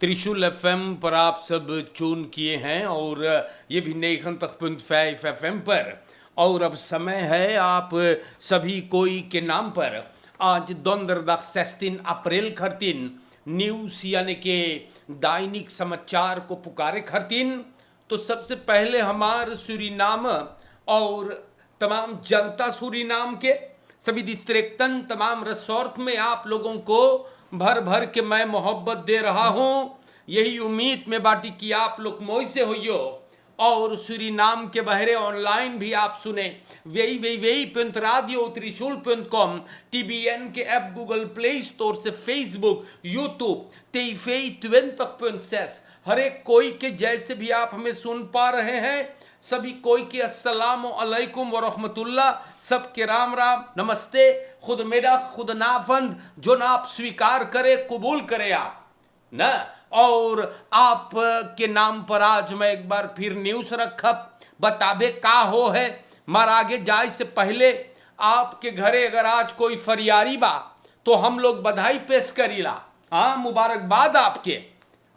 त्रिशूल एफएम पर आप सब चून किए हैं और ये भी 90.5 एफएम पर। और अब समय है आप सभी कोई के नाम पर। आज donderdag 16 अप्रैल खरतीन न्यूज़ यानी के दैनिक समाचार को पुकारे खरतीन। तो सबसे पहले हमार सूरीनाम और तमाम जनता सूरीनाम के सभी डिस्ट्रिक्टन तमाम रिसोर्ट में आप लोगों को भर भर के मैं मोहब्बत दे रहा हूं। यही उम्मीद में बाटी कि आप लोग मोई से होइयो और सूरीनाम के बहरे ऑनलाइन भी आप सुने www.radio-त्रिशूल.com TBN के ऐप गूगल प्ले स्टोर से फेसबुक यूट्यूब TV20.6 हर एक कोई के जैसे भी आप हमें सुन पा रहे हैं सभी कोई के अस्सलामु अलैकुम व रहमतुल्लाह। सबके राम राम नमस्ते। खुद मेरा खुद नाफंद जो ना आप स्वीकार करे कबूल करे आप ना। और आप के नाम पर आज मैं एक बार फिर न्यूज़ रखा बताबे का हो है। मार आगे जाए से पहले आपके घरे अगर आज कोई फरियारी बा तो हम लोग बधाई पेश करीला। हाँ, मुबारकबाद आपके।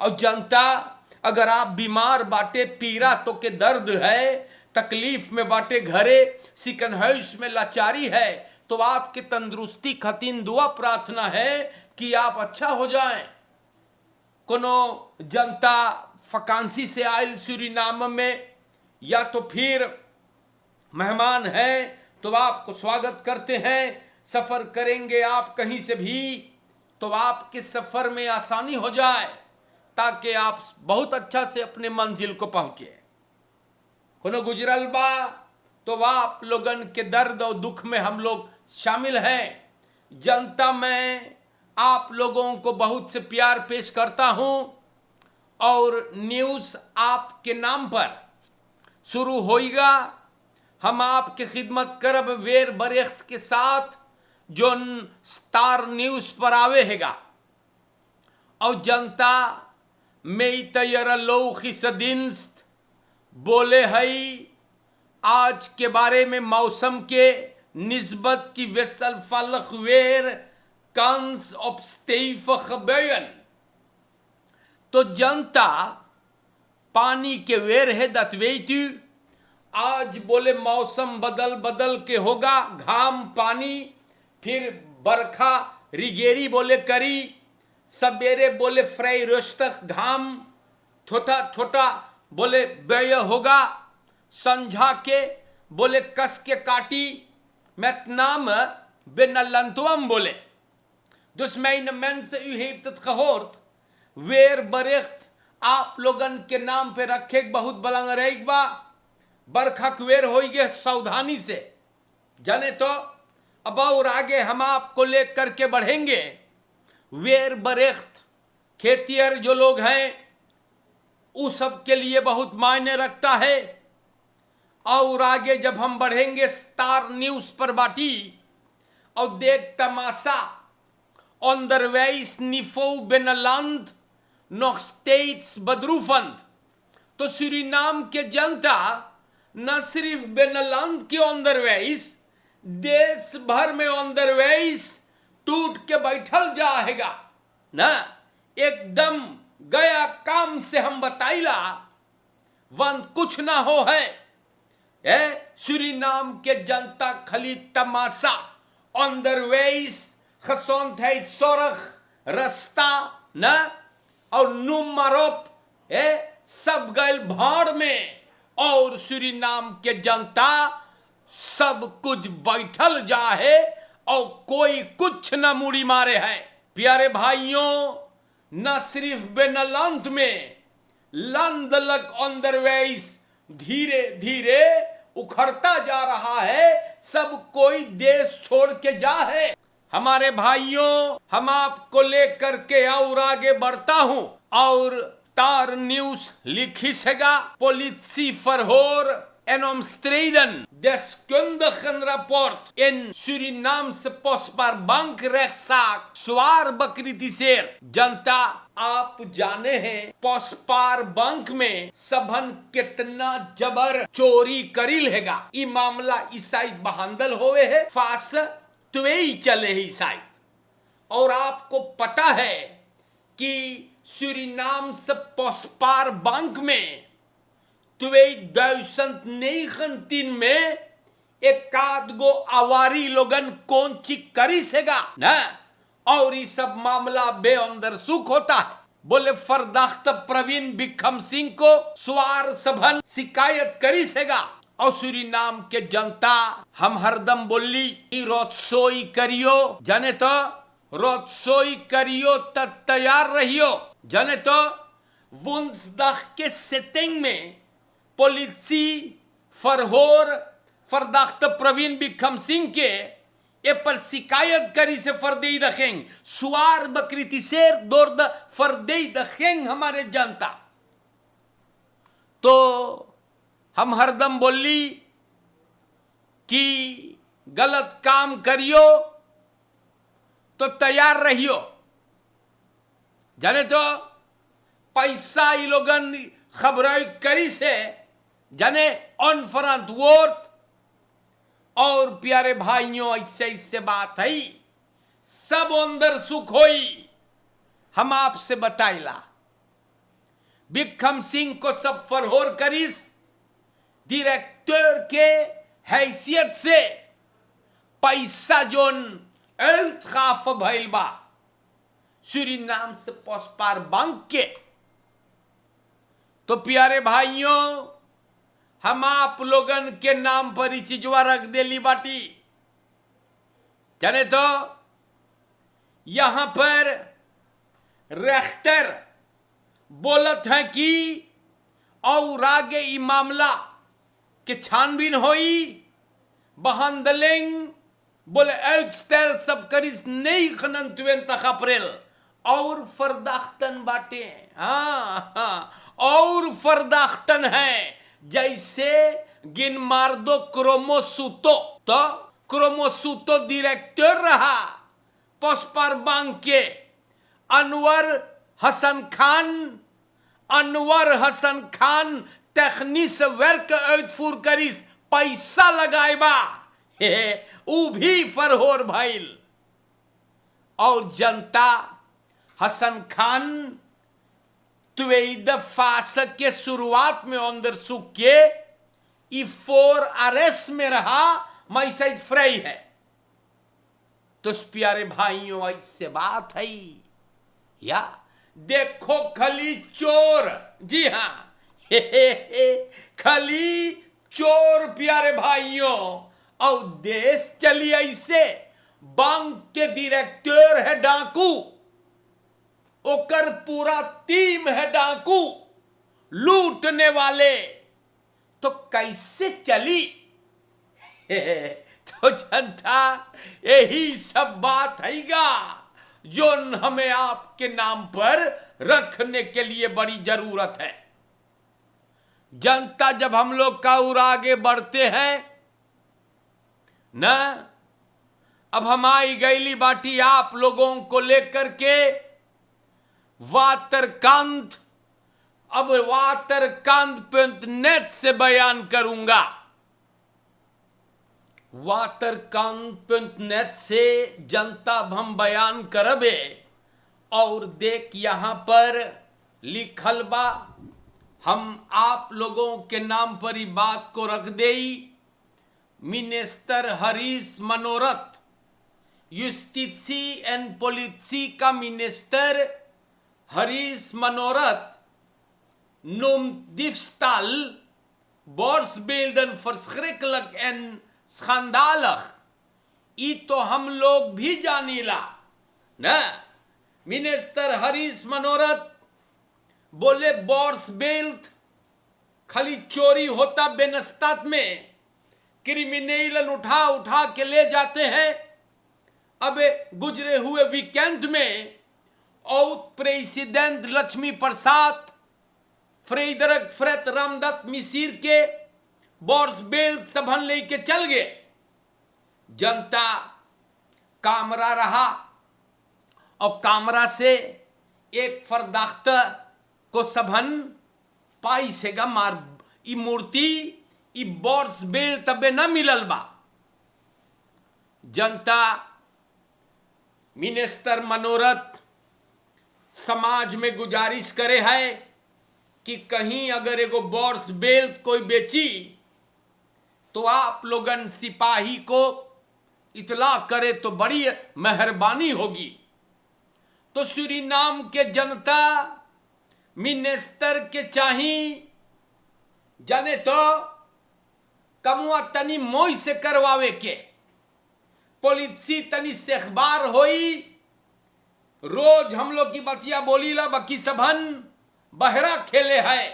और जनता अगर आप बीमार बाटे पीरा तो के दर्द है तकलीफ में बाटे घरे सिकन है इसमें लाचारी है तो आपके तंदुरुस्ती खतीन दुआ प्रार्थना है कि आप अच्छा हो जाएं। कोनो जनता फकांसी से आयल सूरीनाम में या तो फिर मेहमान है तो आपको स्वागत करते हैं। सफर करेंगे आप कहीं से भी तो आपके सफर में आसानी हो जाए ताकि आप बहुत अच्छा से अपने मंजिल को पहुंचे। कोनो गुजरल बा तो आप लोगन के दर्द और दुख में हम लोग शामिल हैं। जनता में आप लोगों को बहुत से प्यार पेश करता हूं और न्यूज़ आपके नाम पर शुरू होएगा। हम आपके खिदमत करब वेर बरेख्त के साथ जो स्टार न्यूज़ पर आवे हैगा। और जनता में तैयार लोखी सदिनस्त बोले हई आज के बारे में मौसम के निस्बत की वेसल फलक वेर कांस ऑब्स्टेफ बयन। तो जनता पानी के वेर है दतवेतु आज बोले मौसम बदल बदल के होगा। घाम पानी फिर बरखा रिगेरी बोले करी सबेरे बोले फ्राई रोस्तक घाम छोटा छोटा बोले व्यय होगा। संझा के बोले कस के काटी मैतनाम बेनलंतुम बोले दुश्मन मन से युहेत खहोर्त वेर बरेख्त आप लोगन के नाम पे रखे बहुत बलंग रहेग बा। बरखा कुवेर होइगे सावधानी से जाने तो अब और आगे हम आपको लेकर के बढ़ेंगे। वेर बरेख्त खेतियर जो लोग हैं उस सब के लिए बहुत मायने रखता है। और आगे जब हम बढ़ेंगे स्टार न्यूज़ पर बाटी और देख तमाशा onderwijs niveau binnenland nog steeds bedroevend। तो सूरीनाम के जनता न सिर्फ बिनलंद के onderwijs देश भर में onderwijs टूट के बैठल जाएगा ना। एकदम गया काम से हम बताइला वन कुछ ना हो है। सूरीनाम के जनता खली तमाशा onderwijs gezondheidszorg रास्ता ना और नुमारोप सब गैल भाड़ में। और सूरीनाम के जनता सब कुछ बैठल जा है और कोई कुछ न मुड़ी मारे है। प्यारे भाइयों न सिर्फ बेनलंत में लंदलक onderwijs धीरे धीरे उखड़ता जा रहा है। सब कोई देश छोड़ के जा है। हमारे भाइयों हम आपको लेकर के और आगे बढ़ता हूं और स्टार न्यूज़ लिखी सेगा politie verhoor en omstreden deskundigenrapport in Surinaamse Postbaar Bank rechtszaak zwaar bekritiseerd। जनता आप जाने हैं पोस्टपार बैंक में सबन कितना जबर चोरी करिल हैगा। ई मामला ईसाई बहांदल होवे है फास तुवे ही चले ही साइड। और आपको पता है कि Surinaamse Postpaarbank में 2019 में एकाध गो आवारी लोगन कौन ची करी सेगा ना, और ये सब मामला बेअंदर सुख होता है। बोले फरदाख्त प्रवीण भिक्खम सिंह को स्वार सभन शिकायत करी सेगा, और सूरीनाम के जनता हम हरदम बोली कि रोतसोई करियो, जाने तो रोतसोई करियो त तैयार रहियो, जाने तो वुंसदाख के सेटिंग में पॉलिसी फरहोर फरदाख्त प्रवीण भिक्खम सिंह के ए पर शिकायत करी से फरदेई रखेंगे, सुआर बकरीती शेर दौर्द फरदेई रखेंगे हमारे जनता। तो हम हरदम बोली कि गलत काम करियो तो तैयार रहियो, जाने तो पैसा ये लोगन खबराई करी से जाने ऑन फरंत वोर्थ। और प्यारे भाइयों ऐसे ऐसे बात है, सब अंदर सुख होई। हम आपसे बताइला भिक्खम सिंह को सब फरहोर करीस डायरेक्टर के हैसियत से पैसा जोन एल्थ खाफ भइल बा सूरीनाम से पोस्टपारबांक के। तो प्यारे भाइयों, हम आप लोगन के नाम पर ही चीजवा रख देली बाटी, जाने तो यहां पर रेख्तर बोलत है कि और आगे ई मामला के छानबीन होई बहांदलेंग, बोले एक्सटेल सब करिस नहीं खनन तुवें तखपरेल और फरदाख्तन बाटे। हाँ, और फरदाख्तन है, जैसे गिन मार दो क्रोमोसूतो, तो क्रोमोसूतो डायरेक्टर रहा पोस्टपारबांक के अनवर हसन खान तखनीस वर्क uitvoer करिस पैसा लगाएबा ऊ भी फरहोर भइल। और जनता हसन खान फास के शुरुआत में अंदर सुख के ई 4 अरेस्ट में रहा, मैं सैद फ्रई है। तो प्यारे भाइयों ऐसे बात है या देखो खली चोर, जी हाँ खली चोर प्यारे भाइयों, और देश चली ऐसे बैंक के डायरेक्टर है डाकू, ओकर पूरा टीम है डाकू लूटने वाले, तो कैसे चली तो जनता यही सब बात हैगा जो हमें आपके नाम पर रखने के लिए बड़ी जरूरत है। जनता जब हम लोग का और आगे बढ़ते हैं ना, अब हम आई गईली बाटी आप लोगों को लेकर के वातरकांत, अब वातरकांत.net से बयान करूंगा। वातरकांत.net से जनता हम बयान करबे, और देख यहां पर लिखल बा, हम आप लोगों के नाम पर ही बात को रख देई। मिनिस्टर हरीश मनोरथ, युस्टिसी एंड पॉलिसी का मिनिस्टर हरीश मनोरथ noem diefstal, borstbeelden verschrikkelijk en schandalig। ई तो हम लोग भी जानीला ना। मिनिस्टर हरीश मनोरथ बोले बोर्सबेल्ट खाली चोरी होता बेनस्तात में, क्रिमिनल उठा उठा के ले जाते हैं। अब गुजरे हुए वीकेंड में और प्रेसिडेंट लक्ष्मी प्रसाद फ्रेडरिक फ्रेट रामदत्त मिसिर के बोर्सबेल्ट सभन लेके चल गए। जनता कामरा रहा, और कामरा से एक फरदाख्त को सभन पाई सेगा मार ई मूर्ति ई बोर्सबेल्ट तबे न मिलल बा। जनता मिनिस्टर मनोरथ समाज में गुजारिश करे है कि कहीं अगर एगो बॉर्स बेल्ट कोई बेची तो आप लोगन सिपाही को इतला करे तो बड़ी मेहरबानी होगी। तो सूरीनाम के जनता मिनिस्टर के चाही जाने तो कमुआ तनी मोई से करवावे के, पॉलिसी तनी से अखबार होई, रोज हम लोग की बतिया बोली ला बाकी सबन बहरा खेले है,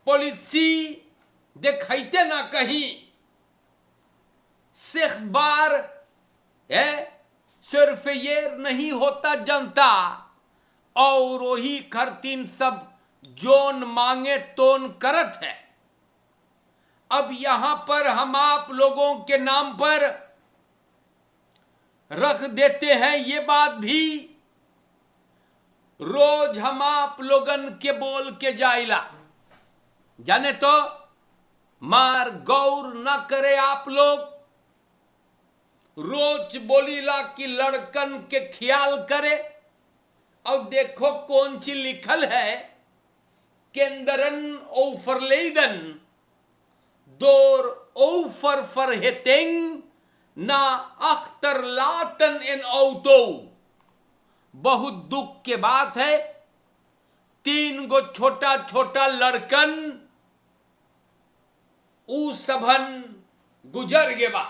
पॉलिसी दिखाइते ना कहीं से अखबार है। सिर्फ ये नहीं होता जनता और वही खरतीन सब जोन मांगे तोन करत है। अब यहां पर हम आप लोगों के नाम पर रख देते हैं ये बात भी, रोज हम आप लोगन के बोल के जाइला जाने तो मार गौर न करे आप लोग, रोज बोलीला कि लड़कन के ख्याल करे। और देखो कौन सी लिखल है, केंदरन ओफरलेदन दोर ओफर फरहेतेंग ना अख्तर लातन इन औतो। बहुत दुख के बात है, 3 गो छोटा छोटा लड़कन ऊ सबन गुजर गे बा।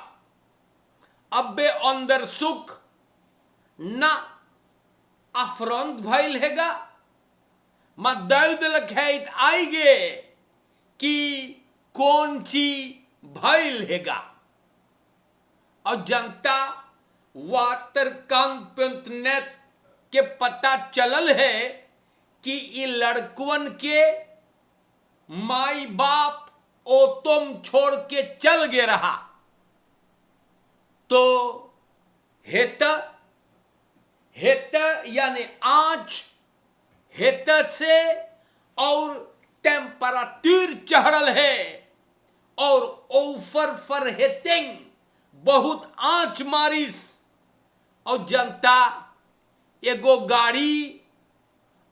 अब्बे अंदर सुख ना अफरंत भइल हैगा, मा दर्द लखैत आई गे कि कौन ची भइल हैगा। और जनता वातर कंपनेट के पता चलल है कि ये लड़कवन के माई बाप ओ तुम छोड़ के चल गे रहा। तो हेत यानी आंच हेत से और टेम्परेचर चढ़ल है और ओफर फर हेतिंग बहुत आंच मारिस। और जनता एगो गाड़ी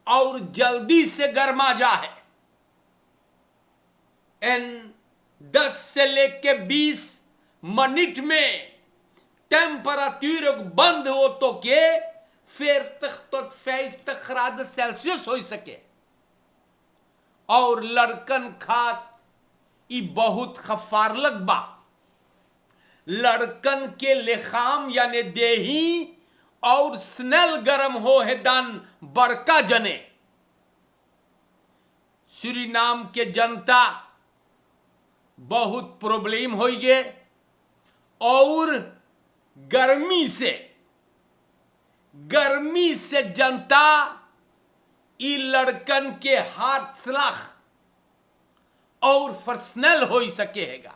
और जल्दी से गर्मा जा है। एन 10 से लेके 20 मिनट में टेम्परेचर बंद हो तो के फिर तक 50 ग्राद सेल्सियस हो सके। और लड़कन खात ई बहुत खफारलक बा, लड़कन के लेखाम यानी देही और स्नेल गरम हो है दान बड़का जने। सूरीनाम के जनता बहुत प्रॉब्लम हो गए और गर्मी से जनता ई लड़कन के हाथ सलाख और फर्सनल हो सके हैगा।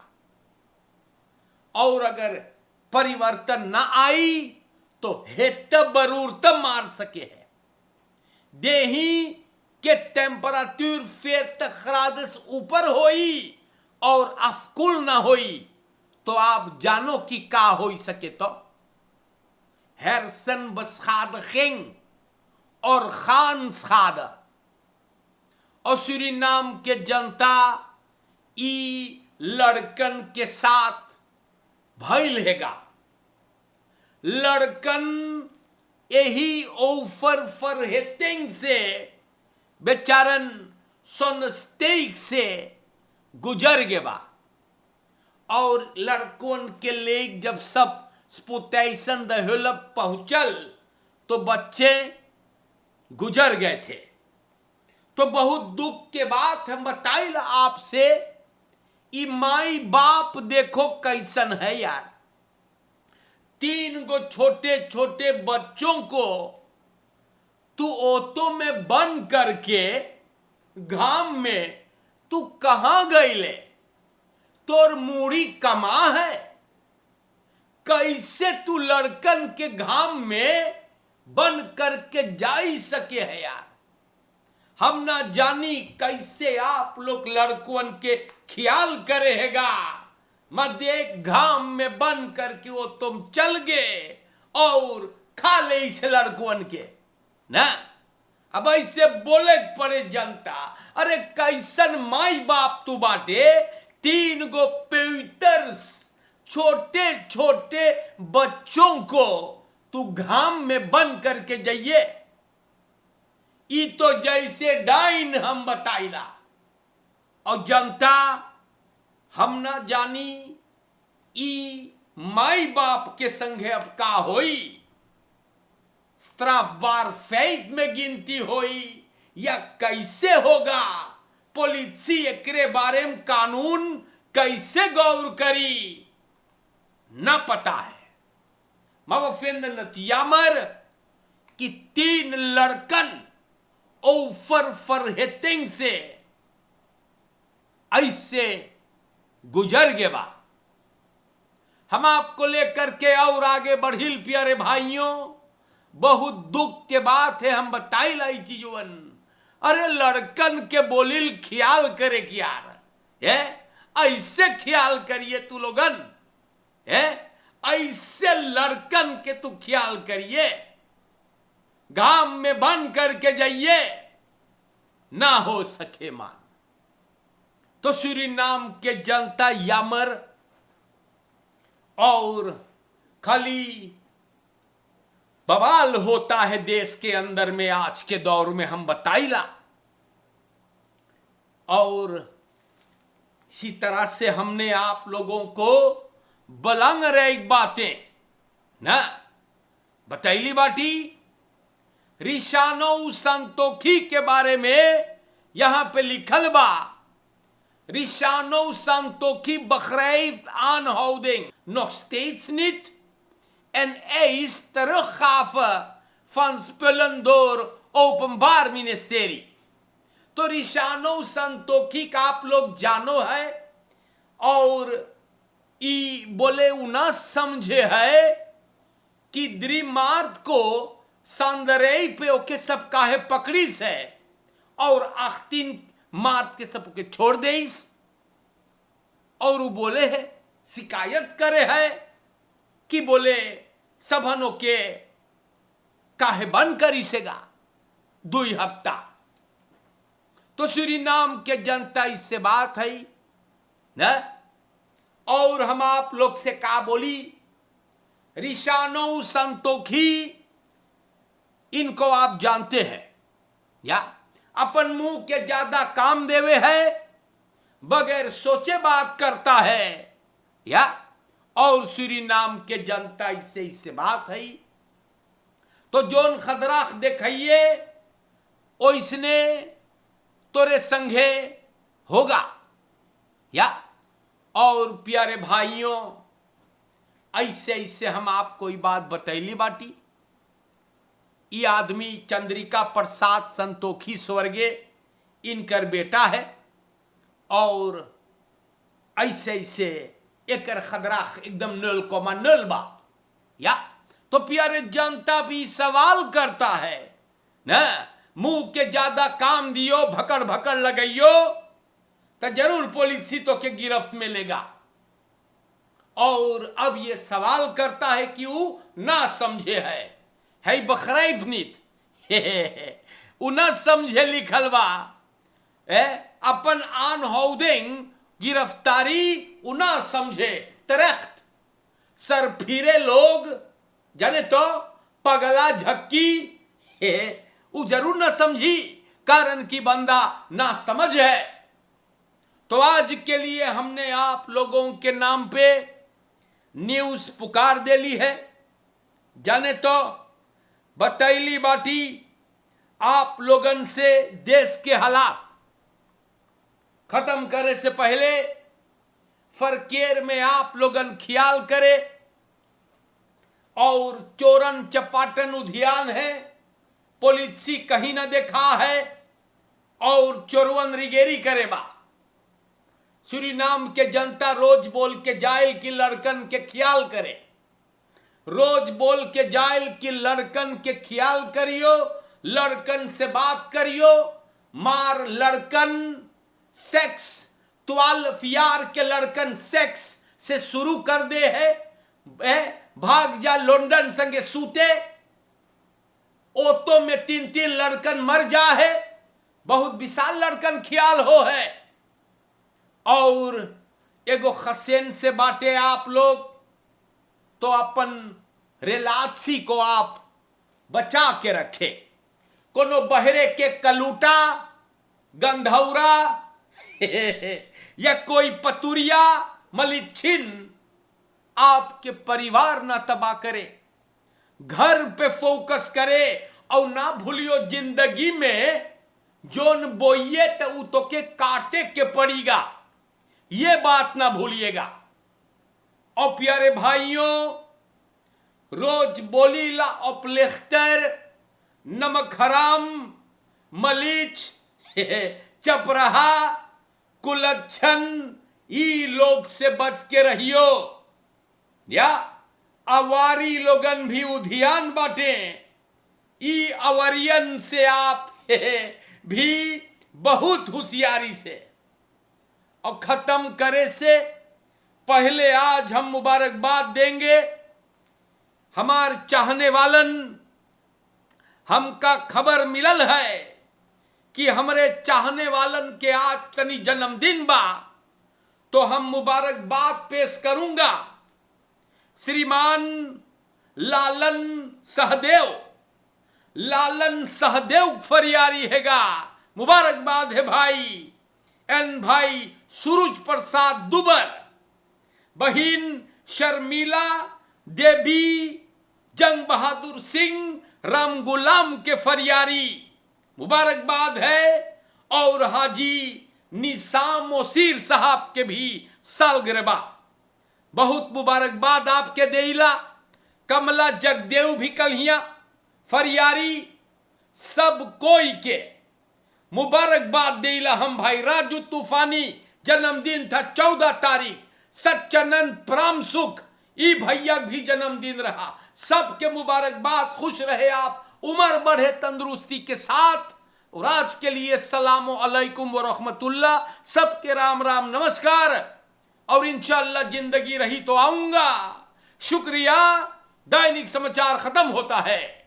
और अगर परिवर्तन ना आई तो हेत बरूरत मार सके है। देही के टेम्परेचर फिर तक ऊपर होई और अफकुल ना होई तो आप जानो कि का हो सके। तो हेरसन बसखाद खिंग और खान खाद और सूरीनाम के जनता ई लड़कन के साथ भइल हैगा। लड़कन यही ओफर फर हेतिंग से बेचारन सोनस्तेक से गुजर गे बा। और लड़कों के लेग जब सब स्पुटेशन डेवलप पहुंचल तो बच्चे गुजर गए थे। तो बहुत दुख के बात हम बताइल आपसे, ई माई बाप देखो कैसन है यार। 3 गो छोटे छोटे बच्चों को तू ऑटो में बंद करके घाम में तू कहां गई ले? तोर मूड़ी कमा है, कैसे तू लड़कन के घाम में बंद करके जा ही सके है यार। हम ना जानी कैसे आप लोग लड़कों के ख्याल करे हैगा। मध्य घाम में बंद करके वो तुम चल गए और खा ले इस लड़कों के ना। अब ऐसे बोले पड़े जनता, अरे कैसन माई बाप तू बाटे, 3 गो पवित्र छोटे छोटे बच्चों को तू घाम में बंद करके जाइए। ई तो जैसे डाइन हम बताइला। और जनता हम ना जानी ई माई बाप के संगे अब का होई, स्त्राफबार फैद में गिनती होई या कैसे होगा, पॉलिसी एकरे बारे में कानून कैसे गौर करी न पता है। मवफेंद नतियामर कि 3 लड़कन ओफर फरहेतिंग से ऐसे गुजर गए बा। हम आपको लेकर के और आगे बढ़िल प्यारे भाइयों, बहुत दुख के बात है, हम बताई लाई चीजवन। अरे लड़कन के बोलिल ख्याल करे कि यार है, ऐसे ख्याल करिए तू लोगन है, ऐसे लड़कन के तू ख्याल करिए, गांव में बंद करके जाइए, ना हो सके मान। तो सूरीनाम के जनता यामर और खाली बवाल होता है देश के अंदर में आज के दौर में, हम बताइला। और इसी तरह से हमने आप लोगों को बलंग रही बातें ना बतैली बाटी। रिशानो संतोखी के बारे में यहां पे लिखल बा, Rishano Santoki begrijpt aanhouding nog steeds niet en eist teruggave van spullen door openbaar ministerie. तो रिशानो संतोखी का आप लोग जानो है, और ई बोले उना समझे है कि द्रिमार्थ को सांदरेई पे ओके सब काहे पकड़ी से और 8 मार्च के सबके छोड़ दे। और वो बोले है शिकायत करे है कि बोले सबनों के काहे बंद करी सेगा 2 हफ्ता। तो सूरीनाम के जनता इससे बात है ना। और हम आप लोग से का बोली, रिशानो संतोखी इनको आप जानते हैं या अपन मुंह के ज्यादा काम देवे है, बगैर सोचे बात करता है या। और सूरीनाम के जनता इससे बात है। तो जोन खदराख देखिए ओ इसने तोरे संघे होगा या। और प्यारे भाइयों, ऐसे हम आपको ये बात बतैली बाटी। ये आदमी चंद्रिका प्रसाद संतोखी स्वर्गीय इनकर बेटा है, और ऐसे एकर खदराख एकदम 0,0 बा या। तो प्यारे जनता भी सवाल करता है ना, मुंह के ज्यादा काम दियो, भकड़ भकड़ लगाइयो तो जरूर पुलिस तो के गिरफ्त में लेगा। और अब ये सवाल करता है कि वो ना समझे है बखराइब नीत उ ना समझे लिखल बा अपन आन होल्डिंग गिरफ्तारी उ ना समझे तरख्त सर फिरे लोग जाने तो पगला झक्की उ जरूर ना समझी, कारण की बंदा ना समझ है। तो आज के लिए हमने आप लोगों के नाम पे न्यूज पुकार दे ली है, जाने तो बतैली बाटी आप लोगन से देश के हालात खत्म करे से पहले फरकेर में आप लोगन ख्याल करे। और चोरन चपाटन उद्यान है, पॉलिसी कहीं ना देखा है, और चोरवन रिगेरी करे बा। सूरीनाम के जनता रोज बोल के जायल की लड़कन के ख्याल करे, रोज बोल के जायल की लड़कन के ख्याल करियो, लड़कन से बात करियो। मार लड़कन सेक्स 12 यार के लड़कन सेक्स से शुरू कर दे है, भाग जा लंदन संगे सूते। ओतो में 3-3 लड़कन मर जा है, बहुत विशाल लड़कन ख्याल हो है, और एगो खसेन से बाटे आप लोग, तो अपन रेलासी को आप बचा के रखे। कोनो बहरे के कलूटा, गंधौरा या कोई पतुरिया मलिच्छिन आपके परिवार ना तबाह करे, घर पे फोकस करे। और ना भूलियो जिंदगी में जोन बोइए तो उ तो के काटे के पड़ेगा, ये बात ना भूलिएगा। और प्यारे भाइयों, रोज बोलीला अपलेख्तर, नमक हराम, मलीच, चपराहा, कुलच्छन, ई लोग से बच के रहियो। या अवारी लोगन भी उधियान बाटे, ई अवरियन से आप भी बहुत होशियारी से। और खत्म करे से पहले आज हम मुबारकबाद देंगे हमार चाहने वालन, हमका खबर मिलल है कि हमरे चाहने वालन के आज तनी जन्मदिन बा, तो हम मुबारकबाद पेश करूंगा श्रीमान लालन सहदेव। लालन सहदेव फरियारी हैगा, मुबारकबाद है भाई। एन भाई सूरज प्रसाद दुबर, बहिन शर्मिला देवी, जंग बहादुर सिंह, राम गुलाम के फरियारी, मुबारकबाद है। और हाजी निसाम ओसीर साहब के भी सालगिरह, बहुत मुबारकबाद आपके देइला। कमला जगदेव भी कलिया फरियारी, सब कोई के मुबारकबाद देइला हम भाई। राजू तूफानी जन्मदिन था 14 तारीख, सच्चानंद प्राम सुख, ई भैया भी जन्मदिन रहा, सबके मुबारकबाद। खुश रहे आप, उम्र बढ़े तंदुरुस्ती के साथ। और आज के लिए सलाम अलैकुम व रहमतुल्लाह, सबके राम राम नमस्कार। और इंशाअल्लाह जिंदगी रही तो आऊंगा। शुक्रिया। दैनिक समाचार खत्म होता है।